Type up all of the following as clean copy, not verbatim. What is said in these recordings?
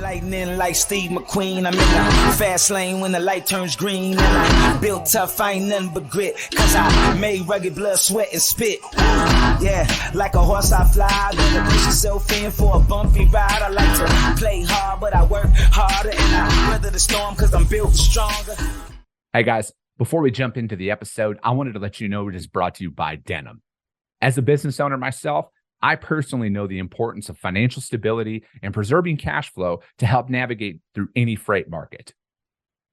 Lightning like Steve McQueen. I'm in the fast lane when the light turns green. And I built tough, I ain't nothing but grit. Cause I made rugged blood, sweat, and spit. Yeah, like a horse I fly. Better push yourself in for a bumpy ride. I like to play hard, but I work harder. And I weather the storm cause I'm built stronger. Hey guys, before we jump into the episode, I wanted to let you know it is brought to you by Denim. As a business owner myself, I personally know the importance of financial stability and preserving cash flow to help navigate through any freight market.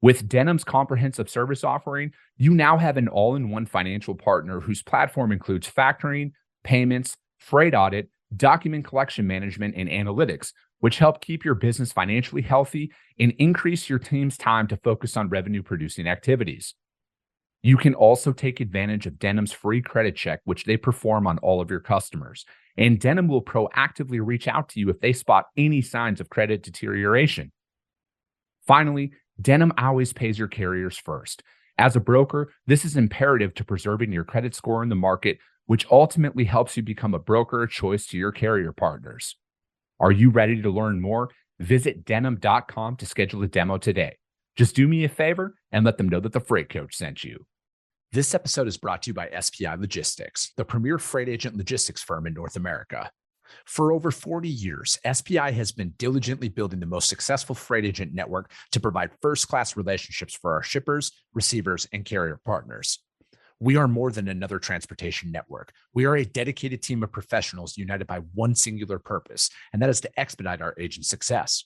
With Denim's comprehensive service offering, you now have an all-in-one financial partner whose platform includes factoring, payments, freight audit, document collection management, and analytics, which help keep your business financially healthy and increase your team's time to focus on revenue-producing activities. You can also take advantage of Denim's free credit check, which they perform on all of your customers. And Denim will proactively reach out to you if they spot any signs of credit deterioration. Finally, Denim always pays your carriers first. As a broker, this is imperative to preserving your credit score in the market, which ultimately helps you become a broker of choice to your carrier partners. Are you ready to learn more? Visit denim.com to schedule a demo today. Just do me a favor and let them know that the Freight Coach sent you. This episode is brought to you by SPI Logistics, the premier freight agent logistics firm in North America. For over 40 years, SPI has been diligently building the most successful freight agent network to provide first-class relationships for our shippers, receivers, and carrier partners. We are more than another transportation network. We are a dedicated team of professionals united by one singular purpose, and that is to expedite our agents' success.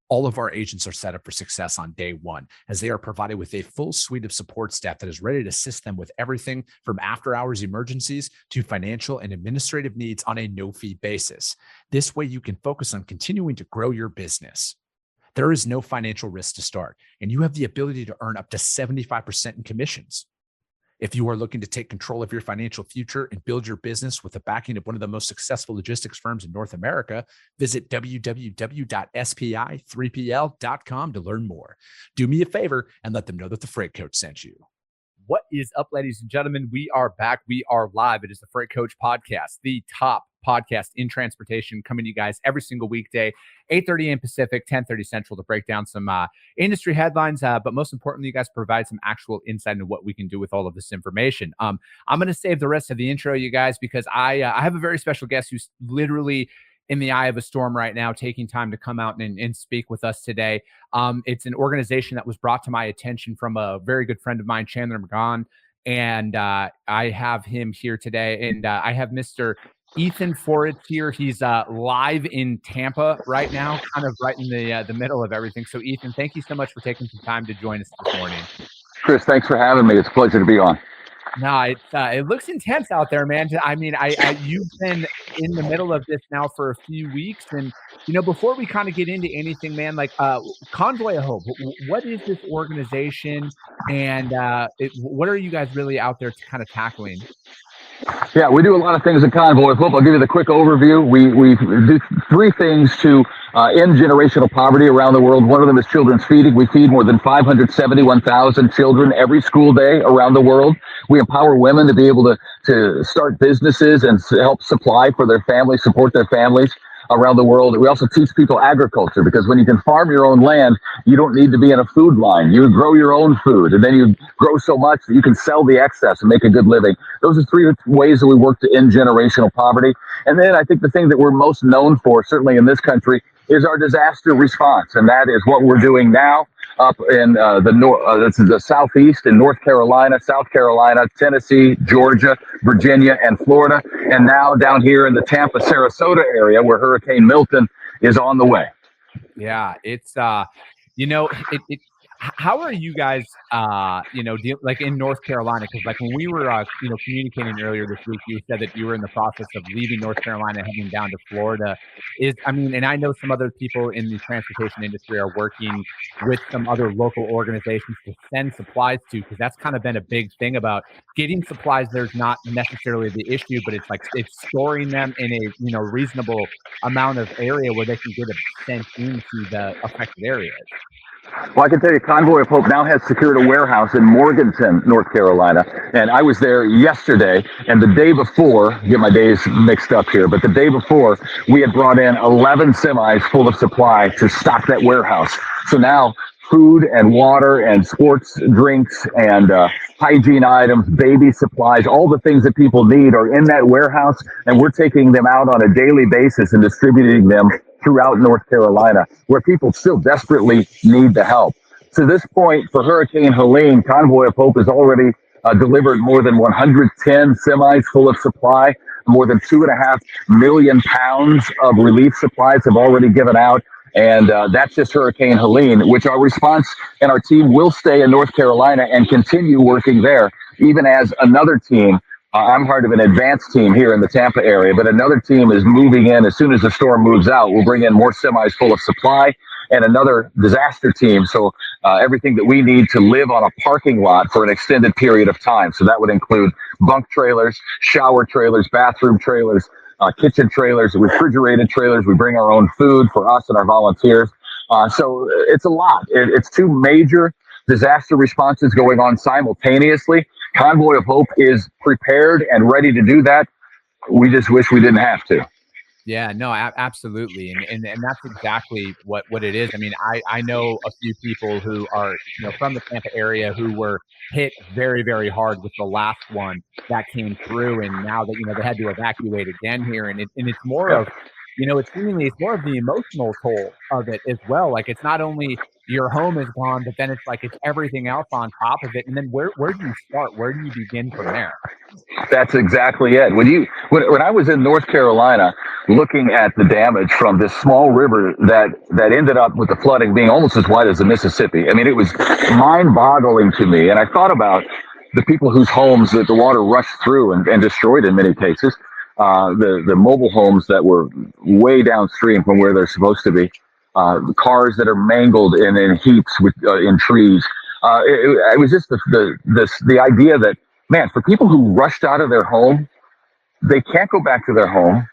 All of our agents are set up for success on day one, as they are provided with a full suite of support staff that is ready to assist them with everything from after-hours emergencies to financial and administrative needs on a no-fee basis. This way, you can focus on continuing to grow your business. There is no financial risk to start, and you have the ability to earn up to 75% in commissions. If you are looking to take control of your financial future and build your business with the backing of one of the most successful logistics firms in North America, visit www.spi3pl.com to learn more. Do me a favor and let them know that the Freight Coach sent you. What is up, ladies and gentlemen? We are back. We are live. It is the Freight Coach Podcast, the top podcast in transportation, coming to you guys every single weekday, 8:30 a.m. Pacific, 10:30 Central, to break down some industry headlines. But most importantly, you guys provide some actual insight into what we can do with all of this information. I'm going to save the rest of the intro, you guys, because I have a very special guest who's literally in the eye of a storm right now, taking time to come out and speak with us today. It's an organization that was brought to my attention from a very good friend of mine, Chandler McGon, and I have him here today. And I have Mr. Ethan Forhetz here. He's live in Tampa right now, kind of right in the middle of everything. So, Ethan, thank you so much for taking some time to join us this morning. Chris, thanks for having me. It's a pleasure to be on. No, it looks intense out there, man. I mean, you've been in the middle of this now for a few weeks, and before we kind of get into anything, man, like Convoy of Hope, what is this organization, and what are you guys really out there kind of tackling? Yeah, we do a lot of things at Convoy of Hope. I'll give you the quick overview. We do three things to end generational poverty around the world. One of them is children's feeding. We feed more than 571,000 children every school day around the world. We empower women to be able to start businesses and help supply for their families, support their families around the world. We also teach people agriculture, because when you can farm your own land, you don't need to be in a food line. You grow your own food, and then you grow so much that you can sell the excess and make a good living. Those are three ways that we work to end generational poverty. And then I think the thing that we're most known for, certainly in this country, is our disaster response. And that is what we're doing now up in the southeast in North Carolina, South Carolina, Tennessee, Georgia, Virginia, and Florida. And now down here in the Tampa, Sarasota area, where Hurricane Milton is on the way. Yeah, it's how are you guys like in North Carolina? Because like when we were communicating earlier this week, you said that you were in the process of leaving North Carolina, heading down to Florida. And I know some other people in the transportation industry are working with some other local organizations to send supplies to, because that's kind of been a big thing about getting supplies. There's not necessarily the issue, but it's storing them in a reasonable amount of area where they can get it sent into the affected areas. Well, I can tell you, Convoy of Hope now has secured a warehouse in Morganton, North Carolina. And I was there yesterday, and the day before, get my days mixed up here, but the day before, we had brought in 11 semis full of supply to stock that warehouse. So now food and water and sports drinks and hygiene items, baby supplies, all the things that people need are in that warehouse, and we're taking them out on a daily basis and distributing them throughout North Carolina, where people still desperately need the help. To this point, for Hurricane Helene, Convoy of Hope has already delivered more than 110 semis full of supply. More than 2.5 million pounds of relief supplies have already given out. And that's just Hurricane Helene, which our response and our team will stay in North Carolina and continue working there, even as another team. I'm part of an advanced team here in the Tampa area, but another team is moving in as soon as the storm moves out. We'll bring in more semis full of supply and another disaster team. So everything that we need to live on a parking lot for an extended period of time. So that would include bunk trailers, shower trailers, bathroom trailers, kitchen trailers, refrigerated trailers. We bring our own food for us and our volunteers. So it's a lot. It's two major disaster responses going on simultaneously. Convoy of Hope is prepared and ready to do that. We just wish we didn't have to. Yeah, no, absolutely. And that's exactly what it is. I mean, I know a few people who are, from the Tampa area who were hit very, very hard with the last one that came through. And now that, they had to evacuate again here. And it's more of, it's more of the emotional toll of it as well. Like, it's not only your home is gone, but then it's like it's everything else on top of it. And then where do you start? Where do you begin from there? That's exactly it. When I was in North Carolina looking at the damage from this small river that ended up with the flooding being almost as wide as the Mississippi, I mean, it was mind-boggling to me. And I thought about the people whose homes that the water rushed through and destroyed in many cases, the mobile homes that were way downstream from where they're supposed to be, cars that are mangled in heaps in trees. It was just the idea that, man, for people who rushed out of their home, they can't go back to their home,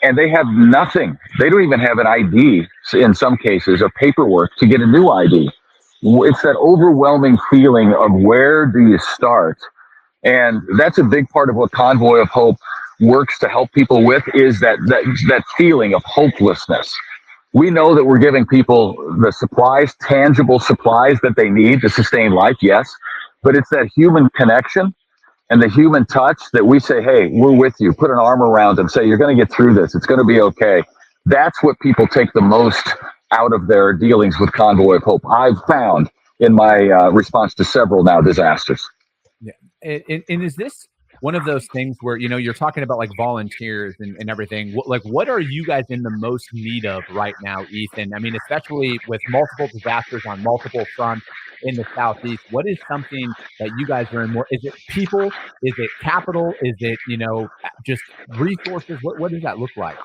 and they have nothing. They don't even have an ID in some cases or paperwork to get a new ID. It's that overwhelming feeling of where do you start? And that's a big part of what Convoy of Hope works to help people with, is that feeling of hopelessness. We know that we're giving people the supplies, tangible supplies that they need to sustain life, yes, but it's that human connection and the human touch that we say, hey, we're with you. Put an arm around them, say, you're going to get through this. It's going to be okay. That's what people take the most out of their dealings with Convoy of Hope, I've found in my response to several now disasters. Yeah. And is this one of those things where, you're talking about like volunteers and everything, what are you guys in the most need of right now, Ethan? I mean, especially with multiple disasters on multiple fronts in the Southeast, what is something that you guys are in more? Is it people? Is it capital? Is it, just resources? What does that look like?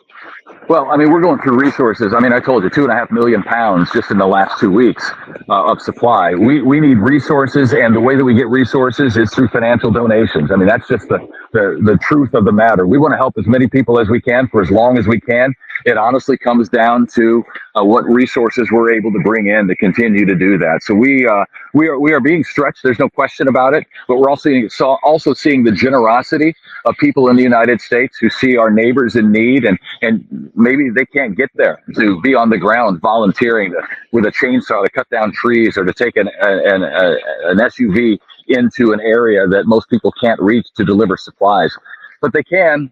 Well, I mean, we're going through resources. I mean, I told you 2.5 million pounds just in the last 2 weeks of supply. We need resources, and the way that we get resources is through financial donations. I mean, that's just the truth of the matter. We want to help as many people as we can for as long as we can. It honestly comes down to what resources we're able to bring in to continue to do that. So we are being stretched. There's no question about it. But we're also seeing the generosity of people in the United States who see our neighbors in need, and maybe they can't get there to be on the ground volunteering with a chainsaw to cut down trees or to take an SUV into an area that most people can't reach to deliver supplies. But they can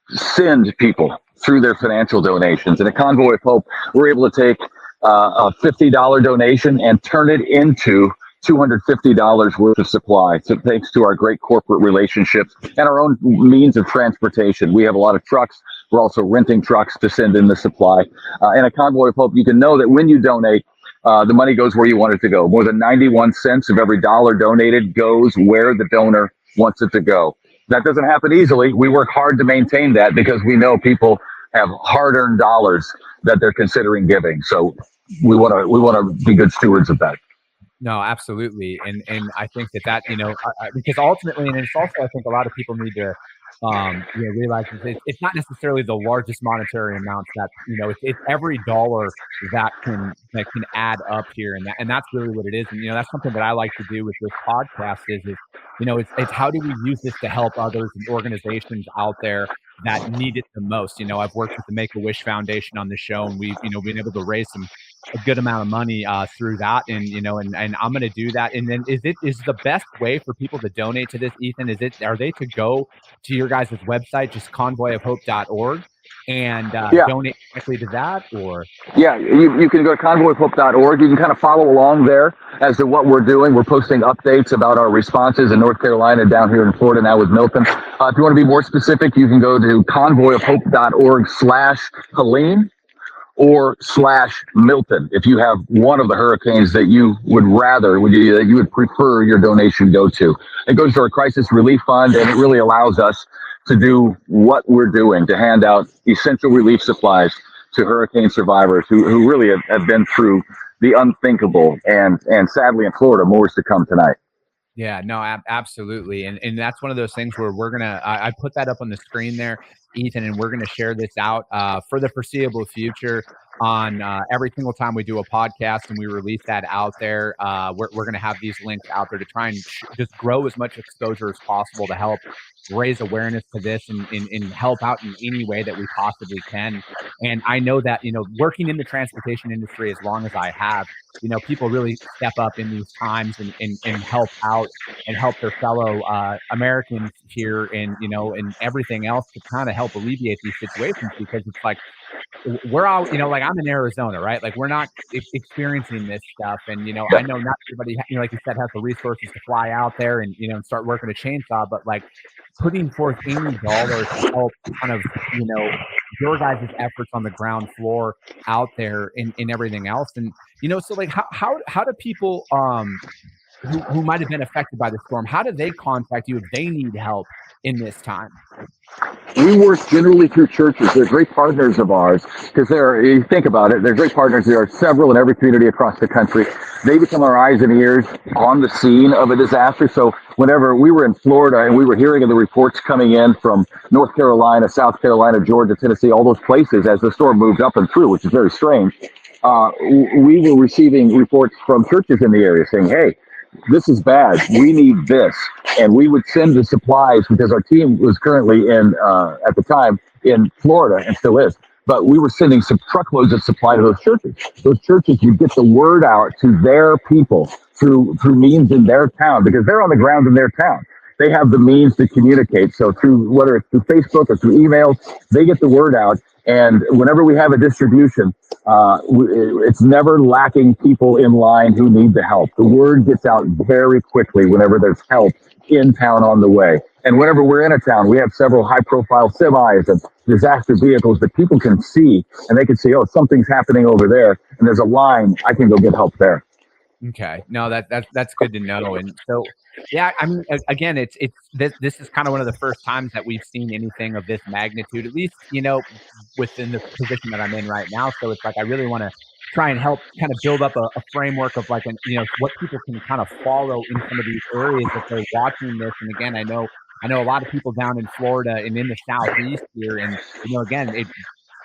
send people through their financial donations. And at Convoy of Hope, we're able to take a $50 donation and turn it into $250 worth of supply. So thanks to our great corporate relationships and our own means of transportation. We have a lot of trucks. We're also renting trucks to send in the supply. And at Convoy of Hope, you can know that when you donate, the money goes where you want it to go. More than 91 cents of every dollar donated goes where the donor wants it to go. That doesn't happen easily. We work hard to maintain that because we know people have hard-earned dollars that they're considering giving. So we want to be good stewards of that. No, absolutely. And I think that, because ultimately, and it's also, I think a lot of people need to realizes it's not necessarily the largest monetary amounts that, it's every dollar that can add up here. And that's really what it is. And, that's something that I like to do with this podcast is it's how do we use this to help others and organizations out there that need it the most. I've worked with the Make-A-Wish Foundation on the show, and we've, been able to raise a good amount of money through that. And, and I'm going to do that. And then is the best way for people to donate to this, Ethan? Are they to go to your guys' website, just convoyofhope.org, and donate directly to that? Or you can go to convoyofhope.org. You can kind of follow along there as to what we're doing. We're posting updates about our responses in North Carolina, down here in Florida now with Milton. If you want to be more specific, you can go to convoyofhope.org/Helene or /Milton if you have one of the hurricanes that you would that you would prefer your donation go to. It goes to our crisis relief fund, and it really allows us to do what we're doing, to hand out essential relief supplies to hurricane survivors who really have been through the unthinkable, and sadly in Florida, more is to come tonight. Yeah, no, absolutely. And that's one of those things where we're going to, I put that up on the screen there, Ethan, and we're going to share this out for the foreseeable future on every single time we do a podcast and we release that out there. We're going to have these links out there to try and just grow as much exposure as possible to help raise awareness to this and help out in any way that we possibly can. And I know that, working in the transportation industry as long as I have, people really step up in these times and help out and help their fellow Americans here, and, and everything else to kind of help alleviate these situations, because it's like, we're out, like I'm in Arizona, right? Like we're not experiencing this stuff. And, I know not everybody, like you said, has the resources to fly out there and, and start working a chainsaw, but like putting forth any dollar to help kind of, your guys' efforts on the ground floor out there and everything else. And, so like how do people, who might have been affected by the storm, how do they contact you if they need help in this time? We work generally through churches. They're great partners of ours because you think about it, they're great partners. There are several in every community across the country. They become our eyes and ears on the scene of a disaster. So whenever we were in Florida and we were hearing of the reports coming in from North Carolina, South Carolina, Georgia, Tennessee, all those places as the storm moved up and through, which is very strange, we were receiving reports from churches in the area saying, hey, this is bad. We need this. And we would send the supplies because our team was currently at the time in Florida and still is. But we were sending some truckloads of supply to those churches. Those churches would get the word out to their people through means in their town, because they're on the ground in their town. They have the means to communicate. So whether it's through Facebook or through emails, they get the word out. And whenever we have a distribution, it's never lacking people in line who need the help. The word gets out very quickly whenever there's help in town on the way. And whenever we're in a town, we have several high-profile semis and disaster vehicles that people can see, and they can see, oh, something's happening over there, and there's a line. I can go get help there. Okay, no, that's good to know. And so, yeah, I mean, again, this is kind of one of the first times that we've seen anything of this magnitude, at least, within the position that I'm in right now. So it's like I really want to try and help kind of build up a framework of like, what people can kind of follow in some of these areas if they're watching this. And again, I know a lot of people down in Florida and in the Southeast here, and again, it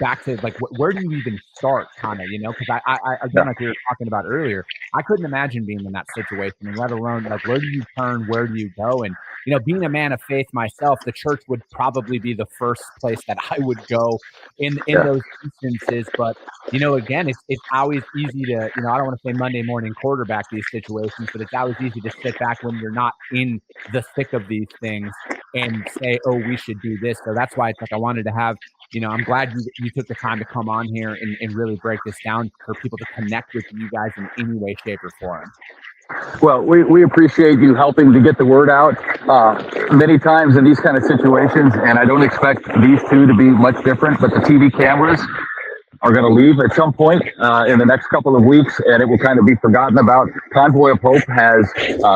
back to like, where do you even start, kind of, because I again, like we were talking about earlier, I couldn't imagine being in that situation, and let alone like, where do you turn, where do you go? And being a man of faith myself, the church would probably be the first place that I would go in those instances. But again, it's always easy to, I don't want to say Monday morning quarterback these situations, but it's always easy to sit back when you're not in the thick of these things and say, oh, we should do this. So that's why it's like I wanted to have, I'm glad you took the time to come on here and really break this down for people to connect with you guys in any way, shape, or form. Well, we appreciate you helping to get the word out many times in these kind of situations, and I don't expect these two to be much different, but the TV cameras are going to leave at some point in the next couple of weeks, and it will kind of be forgotten about. Convoy of Hope has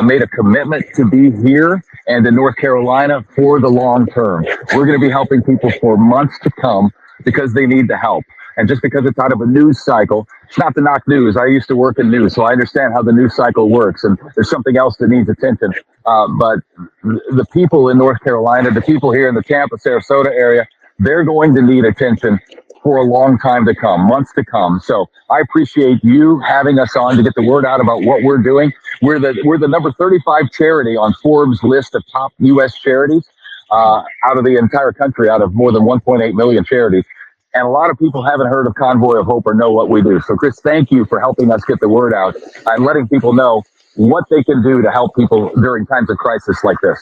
made a commitment to be here and in North Carolina for the long term. We're going to be helping people for months to come because they need the help. And just because it's out of a news cycle, it's not to knock news. I used to work in news, so I understand how the news cycle works. And there's something else that needs attention. But the people in North Carolina, the people here in the Tampa, Sarasota area, they're going to need attention for a long time to come, months to come. So I appreciate you having us on to get the word out about what we're doing. We're the number 35 charity on Forbes list of top U.S. charities out of the entire country, out of more than 1.8 million charities. And a lot of people haven't heard of Convoy of Hope or know what we do. So Chris, thank you for helping us get the word out and letting people know what they can do to help people during times of crisis like this.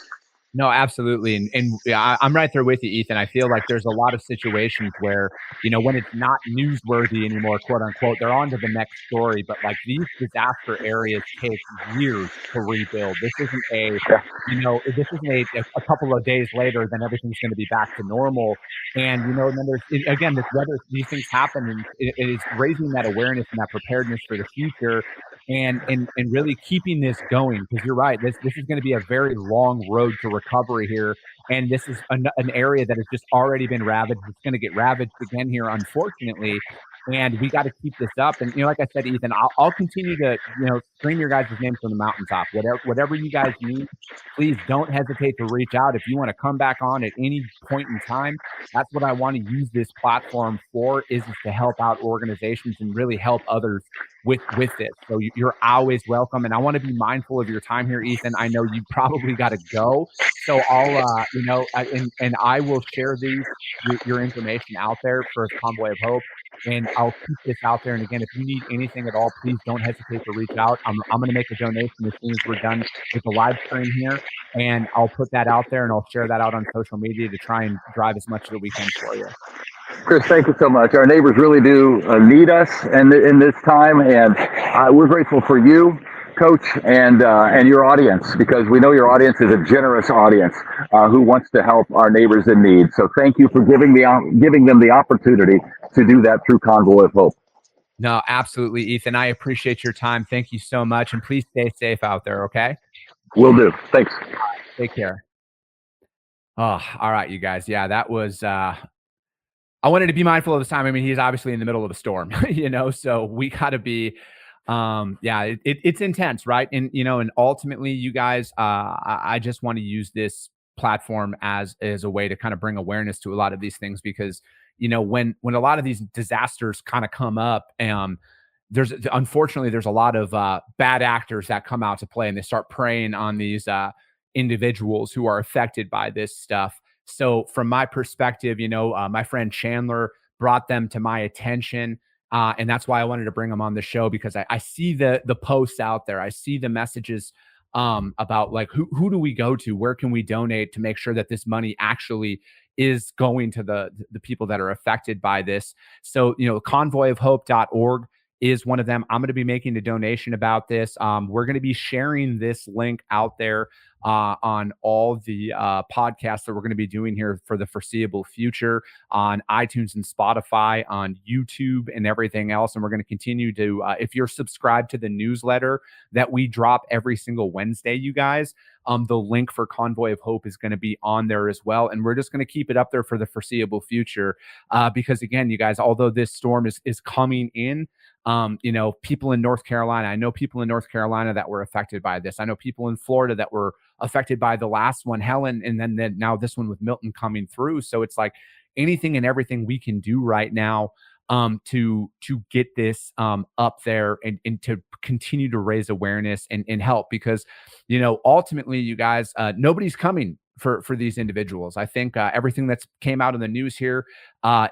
No, absolutely. And yeah, I'm right there with you, Ethan. I feel like there's a lot of situations where, when it's not newsworthy anymore, quote unquote, they're on to the next story. But like these disaster areas take years to rebuild. This isn't a couple of days later, then everything's going to be back to normal. And, and then again, this weather, these things happen, and it is raising that awareness and that preparedness for the future. And really keeping this going, because you're right, this is going to be a very long road to recovery here, and this is an area that has just already been ravaged. It's going to get ravaged again here, unfortunately, and we got to keep this up. And like I said, Ethan, I'll continue to scream your guys' names from the mountaintop. Whatever you guys need, please don't hesitate to reach out. If you want to come back on at any point in time, that's what I want to use this platform for, is to help out organizations and really help others with this. So you're always welcome. And I want to be mindful of your time here, Ethan. I know you probably got to go. So I'll, and I will share your information out there for Convoy of Hope. And I'll keep this out there. And again, if you need anything at all, please don't hesitate to reach out. I'm going to make a donation as soon as we're done with the live stream here. And I'll put that out there, and I'll share that out on social media to try and drive as much as we can for you. Chris, thank you so much. Our neighbors really do need us in this time, and we're grateful for you, Coach, and your audience, because we know your audience is a generous audience who wants to help our neighbors in need. So thank you for giving them the opportunity to do that through Convoy of Hope. No, absolutely, Ethan. I appreciate your time. Thank you so much, and please stay safe out there, okay? Will do. Thanks. Take care. Oh, all right, you guys. Yeah, that was... I wanted to be mindful of his time. I mean, he's obviously in the middle of a storm, so we got to be, it's intense, right? And, and ultimately, you guys, I just want to use this platform as a way to kind of bring awareness to a lot of these things, because, when a lot of these disasters kind of come up, unfortunately, there's a lot of bad actors that come out to play, and they start preying on these individuals who are affected by this stuff. So from my perspective, my friend Chandler brought them to my attention. And that's why I wanted to bring them on the show, because I see the posts out there. I see the messages about like, who do we go to? Where can we donate to make sure that this money actually is going to the people that are affected by this? So, convoyofhope.org is one of them. I'm going to be making a donation about this. We're going to be sharing this link out there on all the podcasts that we're going to be doing here for the foreseeable future, on iTunes and Spotify, on YouTube and everything else. And we're going to continue to, if you're subscribed to the newsletter that we drop every single Wednesday, you guys, the link for Convoy of Hope is going to be on there as well. And we're just going to keep it up there for the foreseeable future. Because again, you guys, although this storm is coming in, people in North Carolina, I know people in North Carolina that were affected by this. I know people in Florida that were affected by the last one, Helen, and then now this one with Milton coming through. So it's like anything and everything we can do right now to get this up there and to continue to raise awareness and help, because, ultimately, you guys, nobody's coming for these individuals. I think everything that's came out in the news here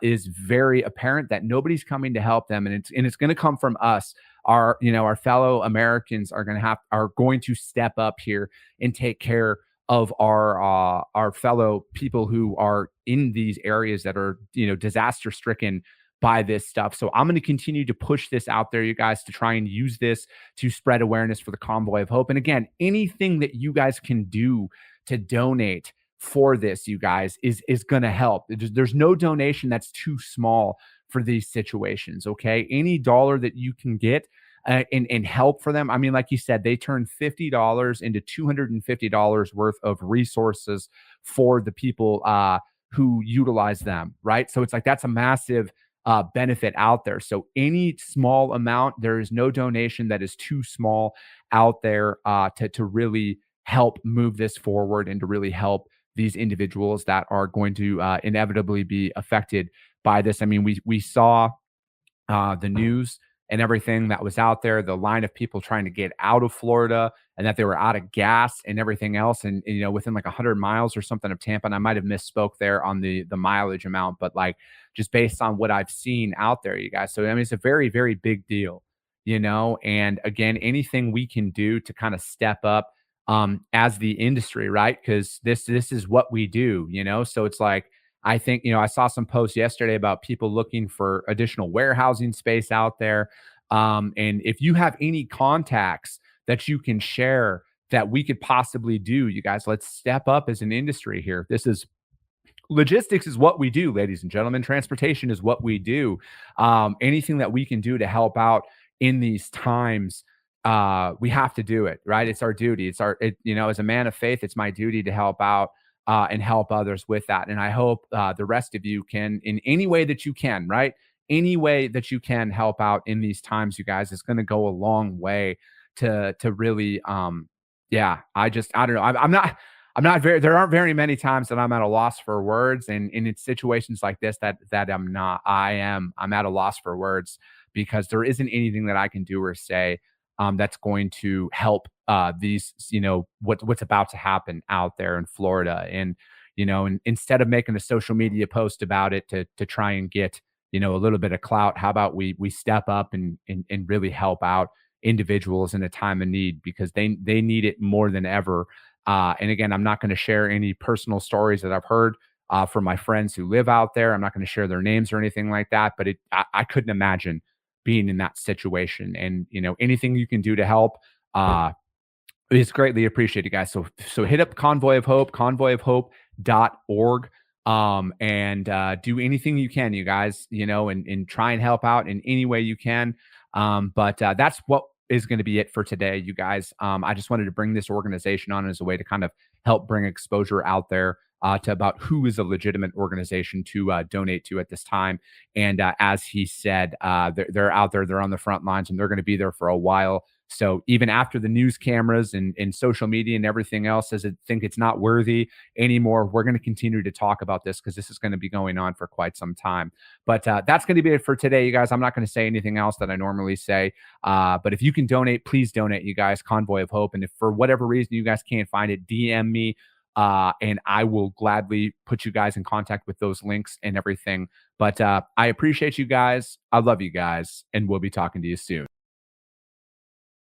is very apparent that nobody's coming to help them, and it's going to come from us. Our fellow Americans are going to step up here and take care of our fellow people who are in these areas that are disaster stricken by this stuff. So I'm going to continue to push this out there, you guys, to try and use this to spread awareness for the Convoy of Hope. And again, anything that you guys can do to donate for this, you guys, is going to help. There's no donation that's too small for these situations. Okay. Any dollar that you can get and help for them. I mean, like you said, they turned $50 into $250 worth of resources for the people who utilize them. Right. So it's like, that's a massive benefit out there. So any small amount, there is no donation that is too small out there to really help move this forward and to really help these individuals that are going to inevitably be affected by this. I mean, we saw the news and everything that was out there, the line of people trying to get out of Florida and that they were out of gas and everything else. And, you know, within like 100 miles or something of Tampa, and I might have misspoke there on the mileage amount, but like just based on what I've seen out there, you guys. So, I mean, it's a very, very big deal, you know, and again, anything we can do to kind of step up as the industry, right? Because this is what we do, you know? So it's like, I think, you know, I saw some posts yesterday about people looking for additional warehousing space out there. And if you have any contacts that you can share that we could possibly do, you guys, let's step up as an industry here. Logistics is what we do, ladies and gentlemen. Transportation is what we do. Anything that we can do to help out in these times, we have to do it, right? It's our duty. You know, as a man of faith, it's my duty to help out and help others with that. And I hope the rest of you can, in any way that you can, right? Any way that you can help out in these times, you guys, is going to go a long way to really, yeah. I don't know. I'm not very. There aren't very many times that I'm at a loss for words, and in situations like this, that I'm not. I'm at a loss for words because there isn't anything that I can do or say that's going to help these, you know, what's about to happen out there in Florida. And, you know, and instead of making a social media post about it to try and get, you know, a little bit of clout, how about we step up and really help out individuals in a time of need, because they need it more than ever. And again, I'm not going to share any personal stories that I've heard from my friends who live out there. I'm not going to share their names or anything like that, but I couldn't imagine being in that situation. And, you know, anything you can do to help is greatly appreciated, guys. So hit up Convoy of Hope, convoyofhope.org, and do anything you can, you guys, you know, and try and help out in any way you can. But that's what is going to be it for today, you guys. I just wanted to bring this organization on as a way to kind of help bring exposure out there to about who is a legitimate organization to donate to at this time. And as he said, they're out there, they're on the front lines, and they're going to be there for a while. So even after the news cameras and social media and everything else says think it's not worthy anymore, we're going to continue to talk about this because this is going to be going on for quite some time. But that's going to be it for today, you guys. I'm not going to say anything else that I normally say. But if you can donate, please donate, you guys. Convoy of Hope. And if for whatever reason you guys can't find it, DM me. And I will gladly put you guys in contact with those links and everything. But I appreciate you guys. I love you guys. And we'll be talking to you soon.